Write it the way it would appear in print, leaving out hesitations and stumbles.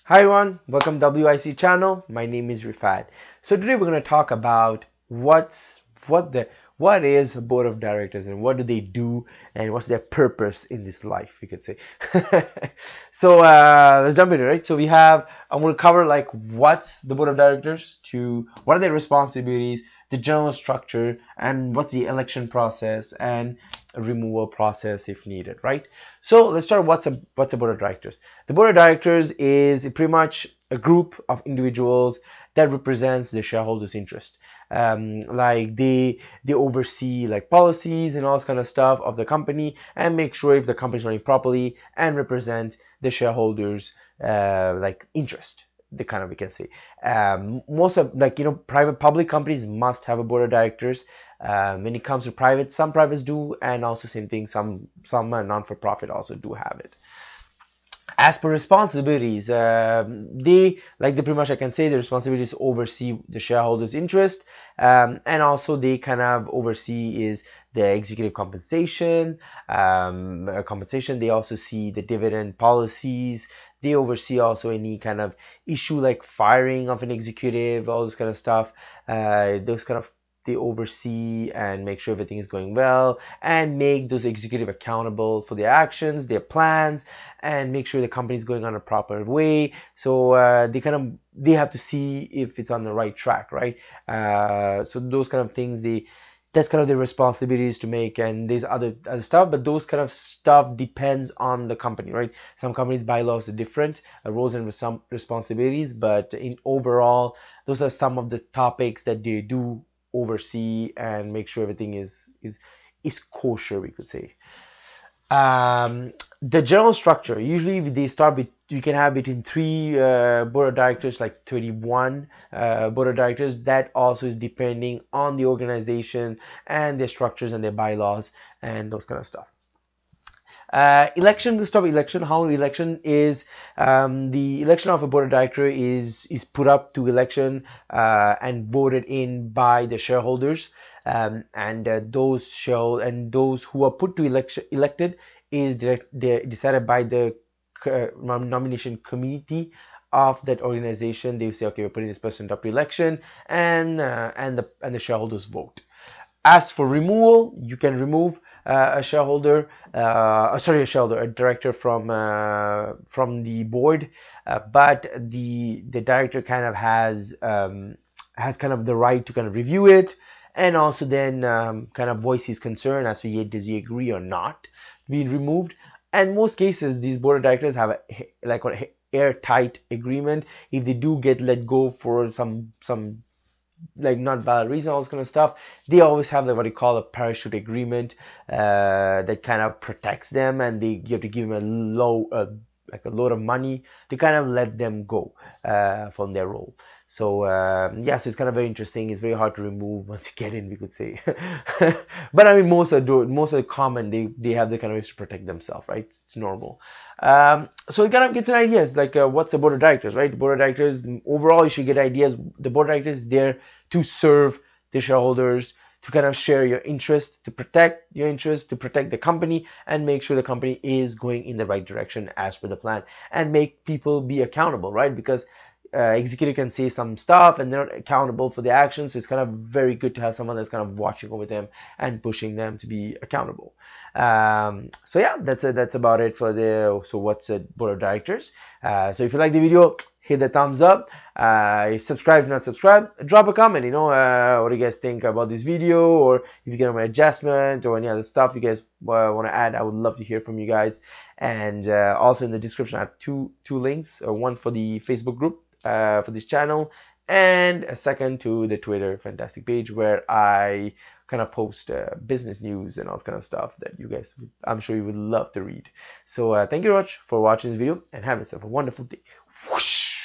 Hi everyone, welcome to WIC channel. My name is Rifat. So today we're going to talk about what is a board of directors and what do they do and what's their purpose in this life, you could say. So let's jump into it, right? So I'm going to cover like what's the board of directors, to what are their responsibilities, the general structure, and what's the election process and removal process if needed, right? So let's start. What's a board of directors? The board of directors is pretty much a group of individuals that represents the shareholders' interest. Like they oversee like policies and all this kind of stuff of the company and make sure if the company is running properly and represent the shareholders like interest. The kind of, we can say, most of, like, private public companies must have a board of directors. When it comes to private, some privates do, and also same thing, some non-for-profit also do have it. As per responsibilities, they pretty much, I can say, the responsibilities oversee the shareholders' interest, and also they kind of oversee is the executive compensation. They also see the dividend policies. They oversee also any kind of issue like firing of an executive, all this kind of stuff. They oversee and make sure everything is going well and make those executive accountable for their actions, their plans, and make sure the company is going on a proper way. So they have to see if it's on the right track, right? So those kind of things, that's kind of their responsibilities to make, and there's other stuff, but those kind of stuff depends on the company, right? Some companies' bylaws are different, roles and some responsibilities, but in overall, those are some of the topics that they do oversee and make sure everything is kosher, we could say. The general structure, usually they start with, you can have between 3 board of directors, like 31 board of directors. That also is depending on the organization and their structures and their bylaws and those kind of stuff. Election, how election is, the election of a board of director is put up to election and voted in by the shareholders, and those who are put to elected is decided by the nomination committee of that organization. They say, okay, we're putting this person up to election, and the shareholders vote. As for removal, you can remove a director from the board, but the director kind of has kind of the right to kind of review it, and also then kind of voice his concern as to does he agree or not being removed. And most cases, these board of directors have an airtight agreement. If they do get let go for some like not valid reason, all this kind of stuff, they always have what you call a parachute agreement that kind of protects them, and you have to give them a load of money to kind of let them go from their role. So yeah, so it's kind of very interesting. It's very hard to remove once you get in, we could say. But I mean, most are the common, they have the kind of ways to protect themselves, right? It's normal. So it kind of gets an idea. It's like what's the board of directors, right? The board of directors, overall, you should get ideas. The board of directors is there to serve the shareholders, to kind of share your interest, to protect your interest, to protect the company, and make sure the company is going in the right direction as per the plan, and make people be accountable, right? Because executive can say some stuff and they're not accountable for their actions, so it's kind of very good to have someone that's kind of watching over them and pushing them to be accountable. So yeah, that's about it for what's a board of directors. So if you like the video, hit the thumbs up. Subscribe if not subscribed. Drop a comment, what do you guys think about this video, or if you get my adjustment or any other stuff you guys want to add. I would love to hear from you guys. And also in the description I have two links, one for the Facebook group for this channel, and a second to the Twitter fantastic page where I kind of post business news and all this kind of stuff that you guys, I'm sure you would love to read. So thank you very much for watching this video, and have yourself a wonderful day. Whoosh!